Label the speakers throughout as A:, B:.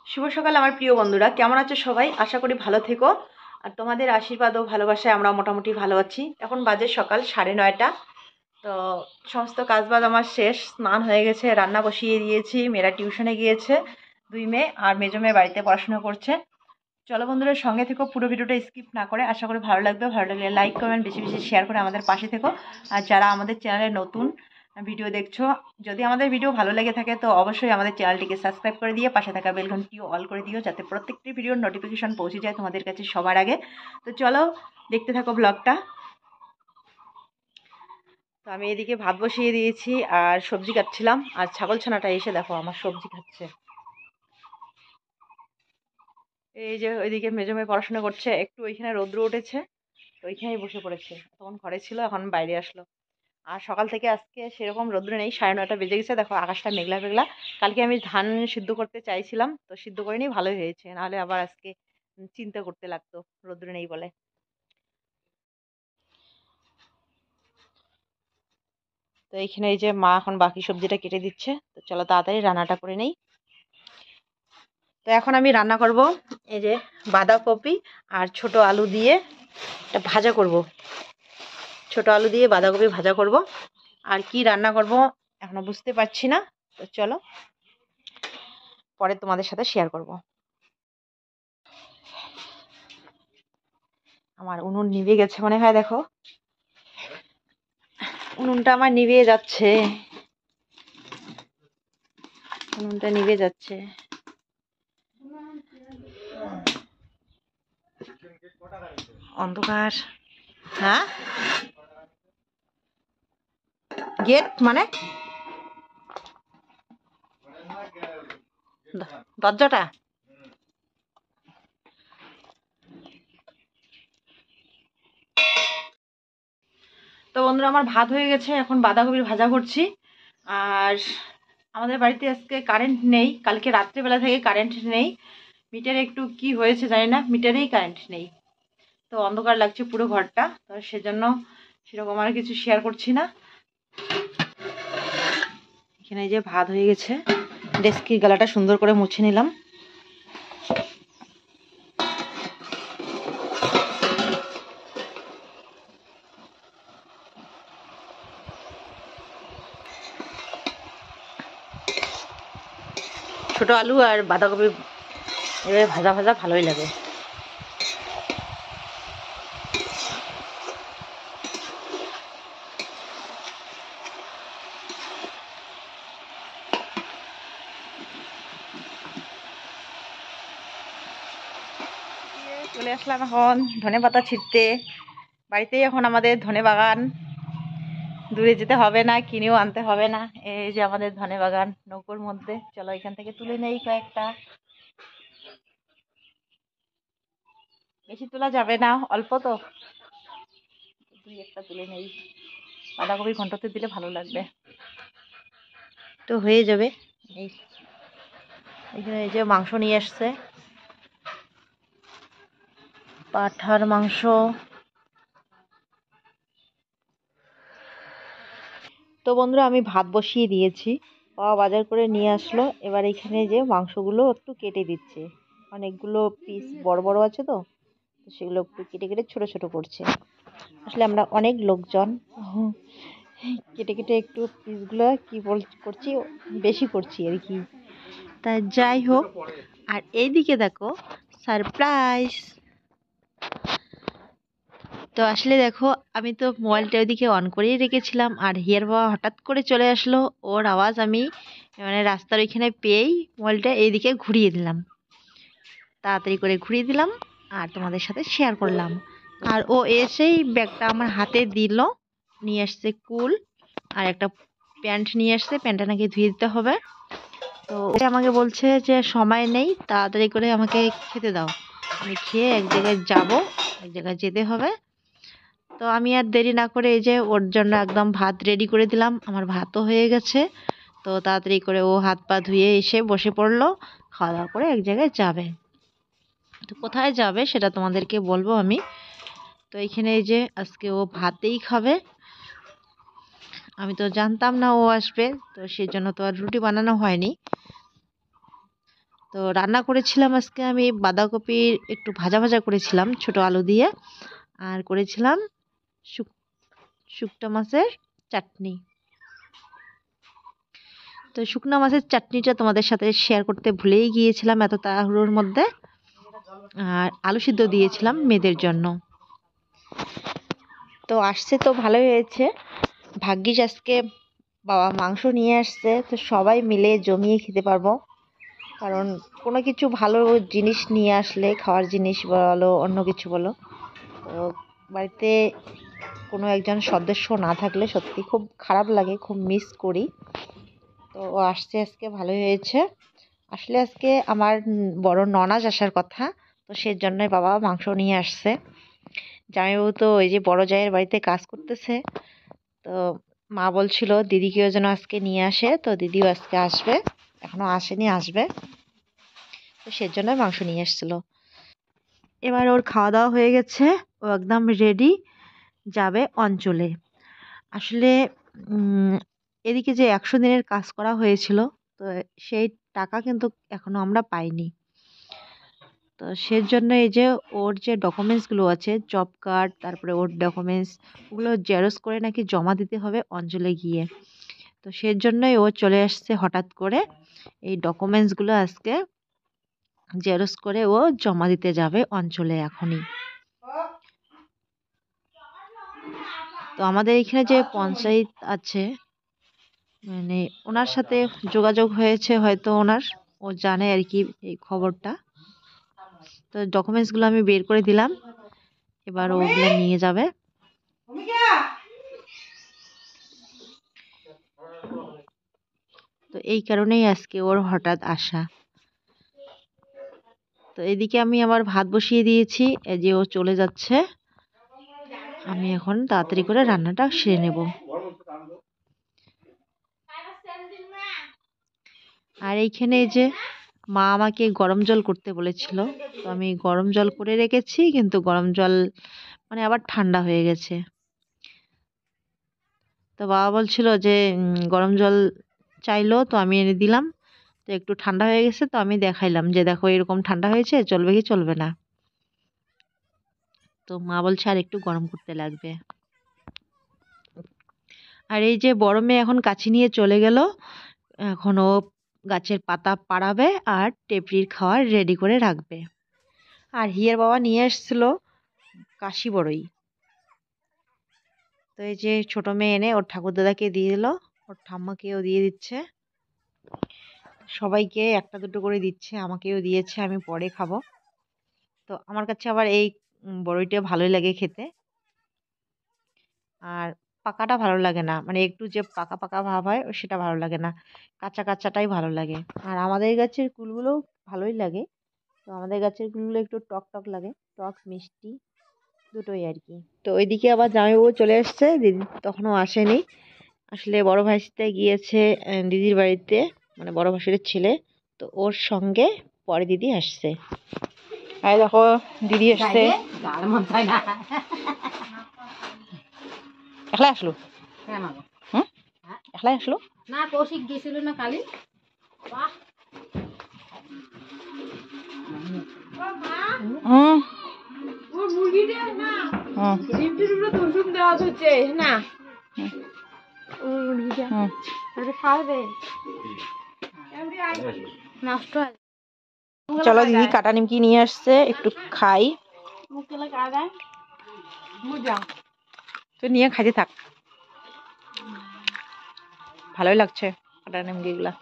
A: শুভ সকাল আমার প্রিয় বন্ধুরা, কেমন আছো সবাই? আশা করি ভালো থেকো। আর তোমাদের আশীর্বাদ ও ভালোবাসায় আমরা মোটামুটি ভালো আছি। এখন বাজে সকাল 9:30। তো সমস্ত কাজবাজ আমার শেষ, স্নান হয়ে গেছে, রান্না বসিয়ে দিয়েছি, মেয়েরা টিউশনে গিয়েছে, 2 মেয়ে, আর মেজো মেয়ে বাড়িতে পড়াশোনা করছে। চলো বন্ধুরা, সঙ্গে থেকো, পুরো ভিডিওটা স্কিপ না করে। আশা করি ভালো লাগবে। ভালো লাগলে লাইক কমেন্ট বেশি বেশি শেয়ার করে আমাদের পাশে থেকো। আর যারা আমাদের চ্যানেলে নতুন ভিডিও দেখছো, যদি আমাদের ভিডিও ভালো লেগে থাকে তো অবশ্যই আমাদের চ্যানেলটিকে সাবস্ক্রাইব করে দিয়ে পাশে থাকা বেল ঘন্টিও অল করে দিও, যাতে প্রত্যেকটি ভিডিওর নোটিফিকেশন পৌঁছে যায় তোমাদের কাছে সবার আগে। তো চলো দেখতে থাকো ব্লগটা। তো আমি এদিকে ভাত বসিয়ে দিয়েছি আর সবজি কাটছিলাম, আর ছাগল ছানাটা এসে দেখো আমার সবজি খাচ্ছে। এই যে ওইদিকে মেজো মেয়ে পড়াশোনা করছে, একটু ওইখানে রৌদ্র উঠেছে তো ওইখানেই বসে পড়েছে। তখন ঘরে ছিল, এখন বাইরে আসলো। আর সকাল থেকে আজকে সেরকম রৌদ্র নেই, 9:30 বেজে গেছে, দেখো আকাশটা মেঘলা মেঘলা। কালকে আমি ধান সিদ্ধ করতে চাইছিলাম, তো সিদ্ধ করিনি, ভালোই হয়েছে, নাহলে আবার আজকে চিন্তা করতে লাগতো রৌদ্র নেই বলে। তো এইখানে এই যে মা এখন বাকি সবজিটা কেটে দিচ্ছে, তো চলো তাড়াতাড়ি রান্নাটা করে নেই। তো এখন আমি রান্না করব এই যে বাঁধাকপি আর ছোট আলু দিয়ে একটা ভাজা করব। ছোট আলু দিয়ে বাঁধাকপি ভাজা করব। আর কি রান্না করব এখনো বুঝতে পারছি না, তো চলো পরে তোমাদের সাথে শেয়ার করব। আমার উনুন নিভে গেছে মনে হয়, দেখো উনুনটা আমার নিভে যাচ্ছে, উনুনটা নিভে যাচ্ছে। অন্ধকার। হ্যাঁ, গেট মানে দরজাটা। তো বন্ধুরা, আমার ভাত হয়ে গেছে, এখন বাঁধাকপির ভাজা করছি। আর আমাদের বাড়িতে আজকে কারেন্ট নেই, কালকে রাত্রেবেলা থেকে কারেন্ট নেই। মিটারে একটু কি হয়েছে জানি না, মিটারেই কারেন্ট নেই। তো অন্ধকার লাগছে পুরো ঘরটা, তো সেজন্য সেরকম আর কিছু শেয়ার করছি না। এখানে যে ভাত হয়ে গেছে, ডেস্কির গালাটা সুন্দর করে মুছে নিলাম। ছোট আলু আর বাঁধাকপি এভাবে ভাজা ভাজা ভালোই লাগে। চলে আসলাম এখন ধনে পাতা ছিঁড়তে। বাড়িতেই এখন আমাদের ধনে বাগান, দূরে যেতে হবে না, কিনেও আনতে হবে না। এই যে আমাদের ধনে বাগান নৌকোর মধ্যে, চলো এখান থেকে তুলে নেই কয়েকটা। বেশি তোলা যাবে না, অল্প তো, 2-1টা তুলে নেই। বাঁধাকপি ঘন্টতে দিলে ভালো লাগবে, তো হয়ে যাবে। এই এখানে এই যে মাংস নিয়ে আসছে, পাঠার মাংস। তো বন্ধুরা, আমি ভাত বসিয়ে দিয়েছি, বাবা বাজার করে নিয়ে আসলো। এবার এখানে যে মাংসগুলো একটু কেটে দিচ্ছে, অনেকগুলো পিস বড় বড় আছে, তো সেগুলো একটু কেটে কেটে ছোট ছোট করছে। আসলে আমরা অনেক লোকজন, কেটে কেটে একটু পিসগুলো কি করছি, বেশি করছি আর কি। তা যাই হোক, আর এইদিকে দেখো সারপ্রাইজ। তো আসলে দেখো, আমি তো মোবাইলটা ওইদিকে অন করেই রেখেছিলাম, আর হিয়ার বাবা হঠাৎ করে চলে আসলো। ওর আওয়াজ আমি মানে রাস্তার ওইখানে পেয়েই মোবাইলটা এইদিকে ঘুরিয়ে দিলাম, তাড়াতাড়ি করে ঘুরিয়ে দিলাম আর তোমাদের সাথে শেয়ার করলাম। আর ও এসেই ব্যাগটা আমার হাতে দিল, নিয়ে আসছে কুল আর একটা প্যান্ট নিয়ে আসছে, প্যান্টটা নাকি ধুয়ে দিতে হবে। তো ও আমাকে বলছে যে সময় নেই, তাড়াতাড়ি করে আমাকে খেতে দাও, আমি খেয়ে এক জায়গায় যাব, এক জায়গায় যেতে হবে। তো আমি আর দেরি না করে এই যে ওর জন্য একদম ভাত রেডি করে দিলাম, আমার ভাতও হয়ে গেছে। তো তাড়াতাড়ি করে ও হাত পা ধুয়ে এসে বসে পড়লো, খাওয়া দাওয়া করে এক জায়গায় যাবে। তো কোথায় যাবে সেটা তোমাদেরকে বলবো আমি। তো এইখানে এই যে আজকে ও ভাতেই খাবে, আমি তো জানতাম না ও আসবে, তো সেই জন্য তো আর রুটি বানানো হয়নি। তো রান্না করেছিলাম আজকে আমি বাঁধাকপির একটু ভাজা ভাজা করেছিলাম ছোট আলু দিয়ে, আর করেছিলাম শুকটা মাছের চাটনি। তো শুকনা মাছের চাটনিটা তোমাদের সাথে শেয়ার করতে ভুলেই গিয়েছিলাম এত তাড়াহুড়োর মধ্যে। আর আলু সিদ্ধ দিয়েছিলাম মেয়েদের জন্য। তো আসছে তো ভালোই হয়েছে, ভাগ্যিস আজকে বাবা মাংস নিয়ে আসছে, তো সবাই মিলে জমিয়ে খেতে পারবো। কারণ কোনো কিছু ভালো জিনিস নিয়ে আসলে, খাওয়ার জিনিস বলো অন্য কিছু বলো, তো বাড়িতে কোনো একজন সদস্য না থাকলে সত্যি খুব খারাপ লাগে, খুব মিস করি। তো ও আসছে আজকে, ভালোই হয়েছে। আসলে আজকে আমার বড় ননাজ আসার কথা, তো সেজন্যই বাবা মাংস নিয়ে আসছে। জামাইবাবু তো ওই যে বড় জায়ের বাড়িতে কাজ করতেছে, তো মা বলছিল দিদিকেও যেন আজকে নিয়ে আসে, তো দিদিও আজকে আসবে, এখনো আসেনি, আসবে। তো সেজন্যই মাংস নিয়ে এসেছিল। এবার ওর খাওয়া দাওয়া হয়ে গেছে, ও একদম রেডি, যাবে অঞ্চলে। আসলে এদিকে যে 100 দিনের কাজ করা হয়েছিল, তো সেই টাকা কিন্তু এখনো আমরা পাইনি। তো সেজন্য এই যে ওর যে ডকুমেন্টসগুলো আছে, জব কার্ড, তারপরে ওর ডকুমেন্টস, ওগুলো জেরক্স করে নাকি জমা দিতে হবে অঞ্চলে গিয়ে। তো সেজন্যই ও চলে আসছে হঠাৎ করে, এই ডকুমেন্টসগুলো আজকে জেরক্স করে ও জমা দিতে যাবে অঞ্চলে এখনই। তো আমাদের এখানে যে পঞ্চায়েত আছে, মানে ওনার সাথে যোগাযোগ হয়েছে হয়তো ওনার, ও জানে আর কি এই খবরটা। তো ডকুমেন্টসগুলো আমি বের করে দিলাম, এবার ওগুলো নিয়ে যাবে। তো এই কারণেই আজকে ওর হঠাৎ আসা। তো এদিকে আমি আবার ভাত বসিয়ে দিয়েছি, এই যে ও চলে যাচ্ছে, আমি এখন তাড়াতাড়ি করে রান্নাটা সেরে নেব। আর এইখানে যে মা আমাকে গরম জল করতে বলেছিল, তো আমি গরম জল করে রেখেছি, কিন্তু গরম জল মানে আবার ঠান্ডা হয়ে গেছে। তো বাবা বলছিল যে গরম জল চাইলো, তো আমি এনে দিলাম। তো একটু ঠান্ডা হয়ে গেছে, তো আমি দেখাইলাম যে দেখো এরকম ঠান্ডা হয়েছে, চলবে কি চলবে না। তো মা বলছে আর একটু গরম করতে লাগবে। আর এই যে বড় মেয়ে এখন কাছি নিয়ে চলে গেল, এখন ও গাছের পাতা পাড়াবে আর টেপরির খাওয়ার রেডি করে রাখবে। আর হিয়ের বাবা নিয়ে এসেছিল কাশি বড়ই। তো এই যে ছোট মেয়ে এনে ওর ঠাকুরদাদাকে দিয়ে দিল, ওর ঠাম্মাকেও দিয়ে দিচ্ছে, সবাইকে একটা দুটো করে দিচ্ছে, আমাকেও দিয়েছে, আমি পরে খাবো। তো আমার কাছে আবার এই বড়ইটা ভালোই লাগে খেতে। আর পাকাটা ভালো লাগে না, মানে একটু যে পাকা পাকা ভাব হয় সেটা ভালো লাগে না, কাঁচা কাঁচাটাই ভালো লাগে। আর আমাদের গাছের কুলগুলো ভালোই লাগে। তো আমাদের গাছের কুলগুলো একটু টক টক লাগে, টক মিষ্টি দুটোই আর কি। তো ওইদিকে আবার জামাইবাবু চলে এসছে, দিদি তখনও আসেনি। আসলে বড় ভাইস্তে গিয়েছে দিদির বাড়িতে, মানে বড় ভাসুরের ছেলে, তো ওর সঙ্গে পরে দিদি আসছে। আর দেখো দিদি এসছে, একলাই আসলো। হুম, একলাই আসলো না, কৌশিক গেছিল না কালি। চলো দিদি কাটা নিমকি নিয়ে আসছে, একটু খাই। তুই নিয়ে খাইতে থাক, ভালোই লাগছে কাটা নিমকি গুলা।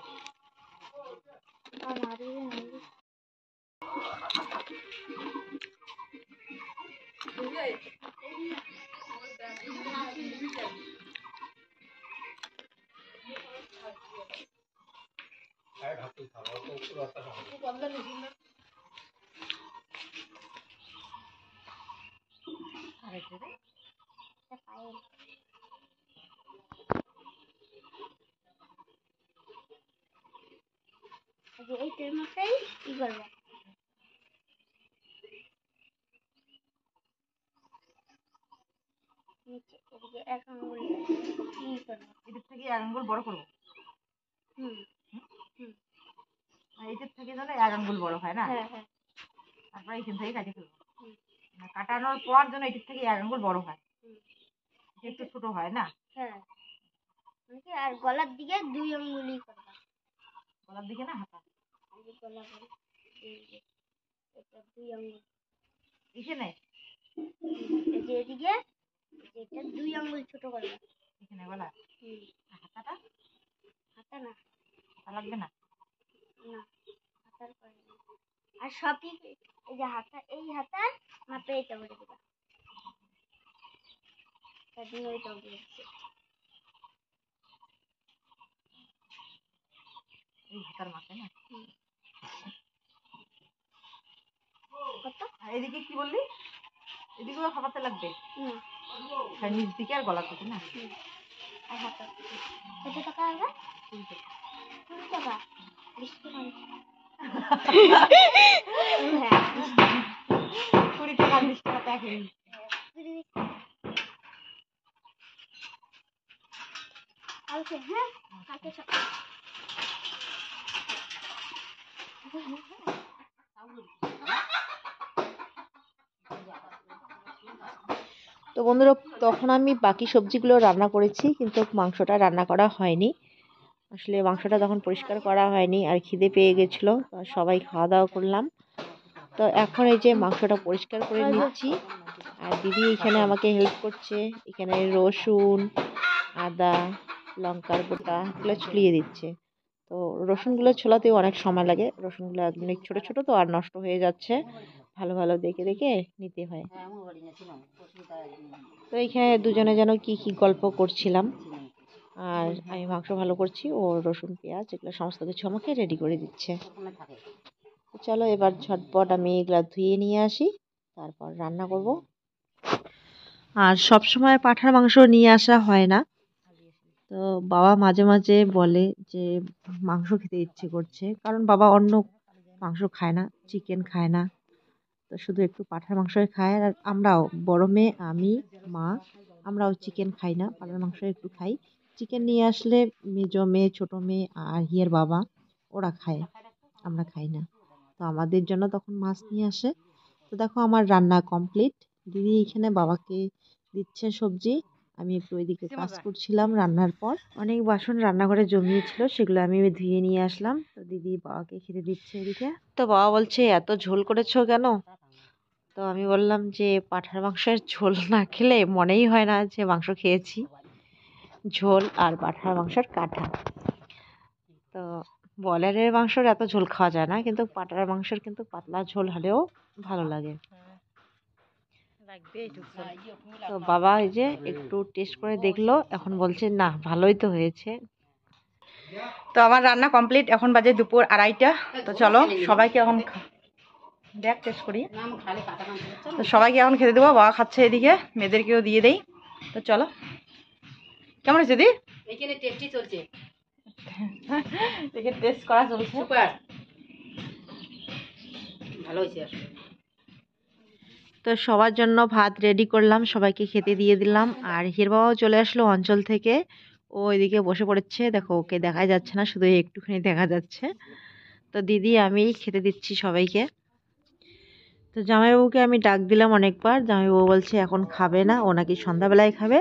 A: এইটার মতোই কি করবে, এদিকে এক আঙ্গুল কি করবো, এদিক থেকে এক আঙ্গুল বড় করবো। হুম হুম, এই এটার থেকে যেন 1 আঙ্গুল বড় হয় না?
B: হ্যাঁ হ্যাঁ।
A: তারপরে এখান থেকে কাটে ফেলবো। কাটানোর পর যেন এটার থেকে 1 আঙ্গুল বড় হয়, একটু ছোট হয় না?
B: হ্যাঁ। আর গলার দিকে 2 আঙ্গুলই করবা।
A: গলার দিকে না হাতা?
B: গলা করে এটা 2 আঙ্গুল
A: এখানে,
B: এই যে এদিকে এটা 2 আঙ্গুল ছোট করবা
A: এখানে গলা। হাতাটা?
B: হাতা না,
A: হাতা লাগবে না?
B: না হাতার পরে আর সবই এই যে হাতা, এই হাতার মাপে এটা করে দিবা। তারপরে ওইটা বলছে
A: এই হাতার মাপে না?
B: কত?
A: আর এদিকে কি বললি? এদিকেও হাতাতে লাগবে? আর নিচ দিকে আর গলার দিকে না?
B: আর হাতা কত টাকা হবে? 20 টাকা। 20 টাকা।
A: 20 টাকা 20 টাকা তো একই।
B: কালকে হ্যাঁ কালকে সকালে।
A: তো বন্ধুরা, তখন আমি বাকি সবজিগুলো রান্না করেছি, কিন্তু মাংসটা রান্না করা হয়নি। আসলে মাংসটা তখন পরিষ্কার করা হয়নি, আর খিদে পেয়ে গেছিলো, তো সবাই খাওয়া দাওয়া করলাম। তো এখন এই যে মাংসটা পরিষ্কার করে নিচ্ছি, আর দিদি এখানে আমাকে হেল্প করছে। এখানে রসুন, আদা, লঙ্কার গোটা এগুলো ছুলিয়ে দিচ্ছে। তো রসুনগুলো ছোলাতেও অনেক সময় লাগে, রসুনগুলো একদম ছোটো ছোটো তো, আর নষ্ট হয়ে যাচ্ছে, ভালো ভালো দেখে দেখে নিতে হয়। তো এইখানে দুজনে যেন কি কি গল্প করছিলাম, আর আমি মাংস ভালো করছি, ও রসুন পেঁয়াজ এগুলো সমস্ত কিছু আমাকে রেডি করে দিচ্ছে। চলো এবার ঝটপট আমি এগুলা ধুয়ে নিয়ে আসি, তারপর রান্না করব। আর সব সময় পাঁঠার মাংস নিয়ে আসা হয় না, তো বাবা মাঝে মাঝে বলে যে মাংস খেতে ইচ্ছে করছে, কারণ বাবা অন্য মাংস খায় না, চিকেন খায় না, তো শুধু একটু পাঁঠার মাংসই খায়। আর আমরাও, বড় মেয়ে, আমি, মা, আমরাও চিকেন খাই না, পাঁঠার মাংস একটু খাই। চিকেন নিয়ে আসলে মেজো মেয়ে, ছোট মেয়ে আর হিয়ের বাবা ওরা খায়, আমরা খাই না। তো আমাদের জন্য তখন মাছ নিয়ে আসে। তো দেখো আমার রান্না কমপ্লিট, দিদি এখানে বাবাকে দিচ্ছে সবজি, আমি একটু ওইদিকে কাজ করছিলাম। রান্নার পর অনেক বাসন রান্নাঘরে জমিয়েছিল, সেগুলো আমি ধুয়ে নিয়ে আসলাম। তো দিদি বাবাকে খেতে দিচ্ছে এদিকে। তো বাবা বলছে এত ঝোল করেছো কেন? তো আমি বললাম যে পাঁঠার মাংসের ঝোল না খেলে মনেই হয় না যে মাংস খেয়েছি, ঝোল আর পাঁঠার মাংসের কাঁটা। তো ব্রয়লারের মাংসের এত ঝোল খাওয়া যায় না, কিন্তু পাঁঠার মাংসের কিন্তু পাতলা ঝোল হলেও ভালো লাগে। তো বাবা এই যে একটু টেস্ট করে দেখলো, এখন বলছে না ভালোই তো হয়েছে। তো আমার রান্না কমপ্লিট, এখন বাজে দুপুর 2:30টা। তো চলো সবাইকে এখন দেখ টেস্ট করি। তো সবাইকে এখন খেতে দেবো, বাবা খাচ্ছে এদিকে, মেয়েদেরকেও দিয়ে দেই। তো চলো, কেমন হয়েছে দি?
B: এখানে টেস্টি চলছে,
A: এখানে টেস্ট করা চলছে।
B: সুপার ভালো হয়েছে আসলে।
A: তো সবার জন্য ভাত রেডি করলাম, সবাইকে খেতে দিয়ে দিলাম। আর হির বাবাও চলে আসলো অঞ্চল থেকে, ও এদিকে বসে পড়েছে, দেখো ওকে দেখা যাচ্ছে না, শুধু একটুখানি দেখা যাচ্ছে। তো দিদি আমি খেতে দিচ্ছি সবাইকে। তো জামাইবাবুকে আমি ডাক দিলাম অনেকবার, জামাইবাবু বলছে এখন খাবে না, ও নাকি সন্ধ্যাবেলায় খাবে,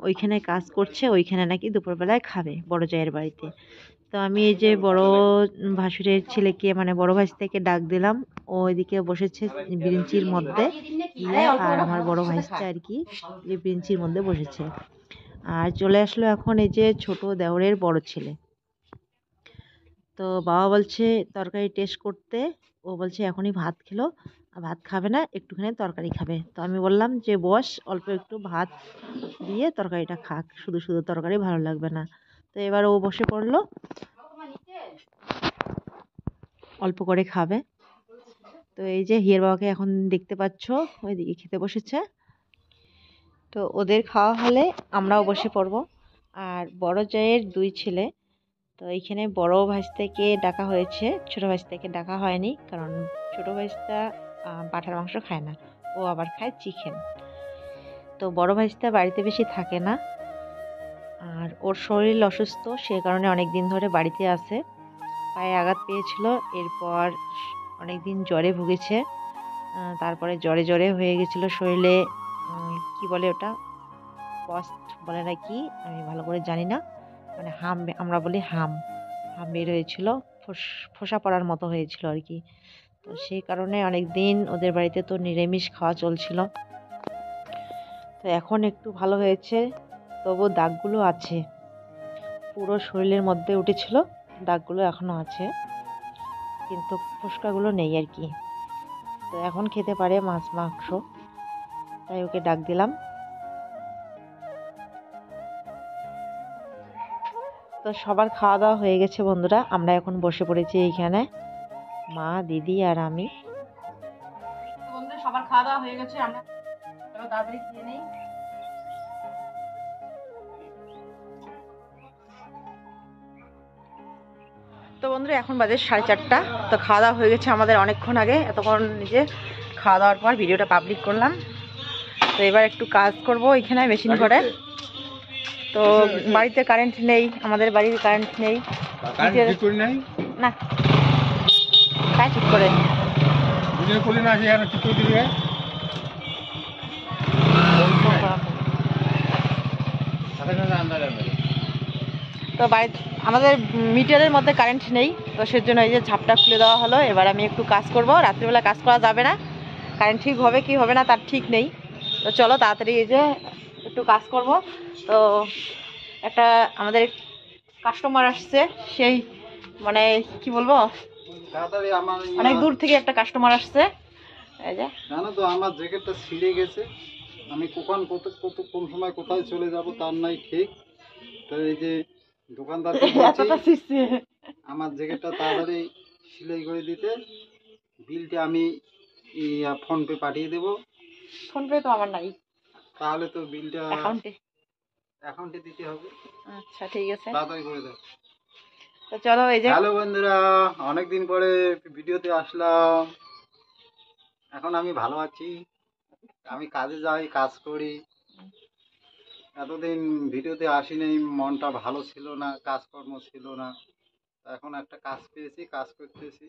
A: ওইখানে কাজ করছে, ওইখানে নাকি দুপুরবেলায় খাবে বড় জায়ের বাড়িতে। তো আমি এই যে বড় ভাসুরের ছেলেকে, মানে বড় ভাইস্তাকে ডাক দিলাম, ও এদিকে বসেছে ব্রেঞ্চির মধ্যে, আর আমার বড় ভাইস্তা আর কি যে ব্রেঞ্চির মধ্যে বসেছে। আর চলে আসলো এখন এই যে ছোট দেওরের বড় ছেলে। তো বাবা বলছে তরকারি টেস্ট করতে, ও বলছে এখনই ভাত খেলো, ভাত খাবে না, একটুখানি তরকারি খাবে। তো আমি বললাম যে বস, অল্প একটু ভাত দিয়ে তরকারিটা খাক, শুধু শুধু তরকারি ভালো লাগবে না। তো এবার ও বসে পড়লো, অল্প করে খাবে। তো এই যে হিয়ার বাবাকে এখন দেখতে পাচ্ছ ওইদিকে খেতে বসেছে। তো ওদের খাওয়া হলে আমরাও বসে পড়বো। আর বড় জায়ের 2 ছেলে, তো এইখানে বড় ভাইস্তাকে ডাকা হয়েছে, ছোট ভাইস্তাকে ডাকা হয়নি, কারণ ছোট ভাইস্তা পাঁঠার মাংস খায় না, ও আবার খায় চিকেন। তো বড় ভাইস্তা বাড়িতে বেশি থাকে না, আর ওর শরীর অসুস্থ, সে কারণে অনেক দিন ধরে বাড়িতে আছে। পায়ে আঘাত পেয়েছিল। এরপর অনেকদিন জ্বরে ভুগেছে। তারপরে জ্বরে জ্বরে হয়ে গেছিলো শরীরে। কি বলে ওটা, পস্ট বলে না কি, আমি ভালো করে জানি না। মানে হাম, আমরা বলি হাম, হাম বের হয়েছিল, ফোসা পড়ার মতো হয়েছিল আর কি। তো সেই কারণে অনেক দিন ওদের বাড়িতে তো নিরামিষ খাওয়া চলছিল। তো এখন একটু ভালো হয়েছে, তবু দাগগুলো আছে, পুরো শরীরের মধ্যে উঠেছিল, দাগগুলো এখনো আছে, কিন্তু ফোসকাগুলো নেই আর কি। তো এখন খেতে পারে মাছ মাংস, তাই ওকে ডাক দিলাম। তো সবার খাওয়া দাওয়া হয়ে গেছে বন্ধুরা, আমরা এখন বসে পড়েছি এইখানে, মা, দিদি আর আমি। বন্ধুরা সবার খাওয়া দাওয়া হয়ে গেছে, আমরা তাড়াতাড়ি খেয়ে নেই। তো বন্ধুরা এখন বাজে 4:30। তো খাওয়া দাওয়া হয়ে গেছে আমাদের অনেকক্ষণ আগে। এতক্ষণ নিজে খাওয়া দাওয়ার পর ভিডিওটা পাবলিক করলাম। তো এবার একটু কাজ করব এখানে মেশিন ঘরে। তো বাড়িতে কারেন্ট নেই, আমাদের বাড়ির কারেন্ট নেই না, তাই ঠিক করে তো বাড়িতে আমাদের মিটারের মধ্যে কারেন্ট নেই, তো সেজন্য এই যে ঝাপটা খুলে দেওয়া হলো। এবার আমি একটু কাজ করব, রাত্রিবেলা কাজ করা যাবে না, কারেন্ট ঠিক হবে কি হবে না তার ঠিক নেই। তো চলো তাড়াতাড়ি এই যে একটু কাজ করব। তো একটা আমাদের কাস্টমার আসছে, সেই মানে কি বলবো, অনেক দূর থেকে একটা কাস্টমার আসছে। এই যে
C: জানো তো আমার জ্যাকেটটা ছিঁড়ে গেছে, আমি কখন কোন সময় কোথায় চলে যাব তার নাই ঠিক। তো এই যে দোকানদারকে বলছি আমার জ্যাকেটটা তাড়াতাড়ি সেলাই করে দিতে, বিলটা আমি ফোন পে পাঠিয়ে দেবো।
A: ফোন পে তো আমার নাই,
C: তাহলে তো বিলটা
A: অ্যাকাউন্টে
C: দিতে হবে।
A: আচ্ছা ঠিক আছে,
C: তাড়াতাড়ি করে দাও।
A: তো চলো এই যে
C: হ্যালো বন্ধুরা, অনেকদিন পরে ভিডিওতে আসলাম। এখন আমি ভালো আছি, আমি কাজে যাই, কাজ করি। এতদিন ভিডিওতে আসি নাই, মনটা ভালো ছিল না, কাজকর্ম ছিল না। এখন একটা কাজ পেয়েছি, কাজ করতেছি।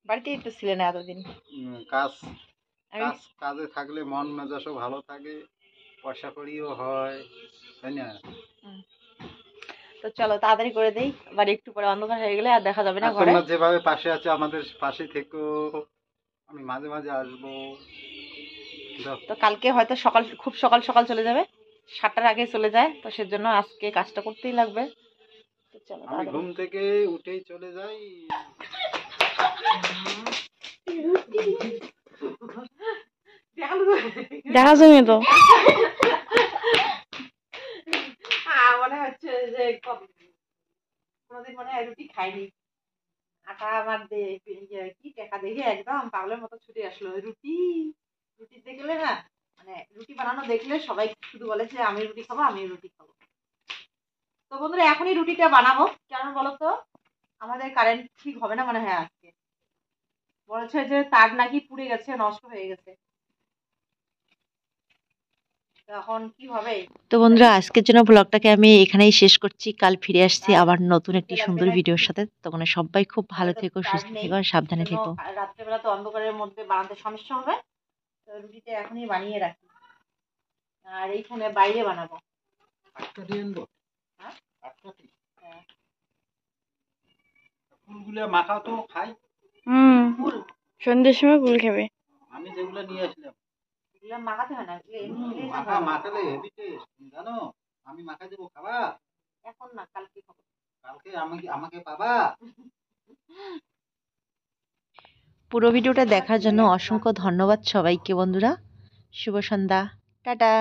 A: বাড়িতেই তো ছিলেন এতদিন।
C: কাজ কাজ কাজে থাকলে মন মেজাজও ভালো থাকে, পয়সা কড়িও হয়, তাই না?
A: তো চলো তাড়াতাড়ি করে দেই, আবার একটু পরে অন্ধকার হয়ে গেলে আর দেখা যাবে না ঘরে।
C: তোমরা যেভাবে পাশে আছো আমাদের পাশে থেকো, আমি মাঝে মাঝে আসবো।
A: তো কালকে হয়তো খুব সকাল সকাল চলে যাবে, 7টার আগে চলে যায়, তো সেজন্য আজকে কাজটা করতেই লাগবে। তো চলো
C: আমি ঘুম থেকে উঠেই চলে যাই।
B: দেখা যাবে তো
A: মনে হচ্ছে যে কোনোদিন মনে হয় রুটি খাইনি। আটা আমার কি দেখা দেখে একদম পাগলের মতো ছুটে আসলো রুটি। রুটি দেখলে না, মানে রুটি বানানো দেখলে সবাই শুধু বলে যে আমি রুটি খাবো, আমি রুটি খাবো। তো বন্ধুরা এখনই রুটিটা বানাবো, কেন বলো তো, আমাদের কারেন্ট ঠিক হবে না মনে হয় আজকে, বলেছে যে তার নাকি পুড়ে গেছে, নষ্ট হয়ে গেছে। এখন কি হবে। তো বন্ধুরা আজকের জন্য ব্লগটাকে আমি এখানেই শেষ করছি, কাল ফিরে আসছি আবার নতুন একটি সুন্দর ভিডিওর সাথে। তখন সবাই খুব ভালো থেকো, সুস্থ থেকো আর সাবধানে থেকো। রাত্রেবেলা তো অন্ধকারের মধ্যে বানাতে সমস্যা হবে, তো রুটিটা এখনই বানিয়ে রাখি, আর এইখানে বাইরে বানাবো। হ্যাঁ,
C: ফুলগুলো মাখাও তো খাই।
B: সন্ধ্যের সময় গুল খাবে।
C: আমি যেগুলো নিয়ে আসলাম
A: এগুলো মাখাতে হয় না,
C: মাখালে হেভি টেস্ট, জানো? আমি মাখা দেবো, খাবা?
A: এখন না, কালকে খাবো।
C: কালকে আমাকে পাবা।
A: পুরো ভিডিওটা দেখার জন্য অসংখ্য ধন্যবাদ সবাইকে বন্ধুরা। শুভ সন্ধ্যা, টাটা।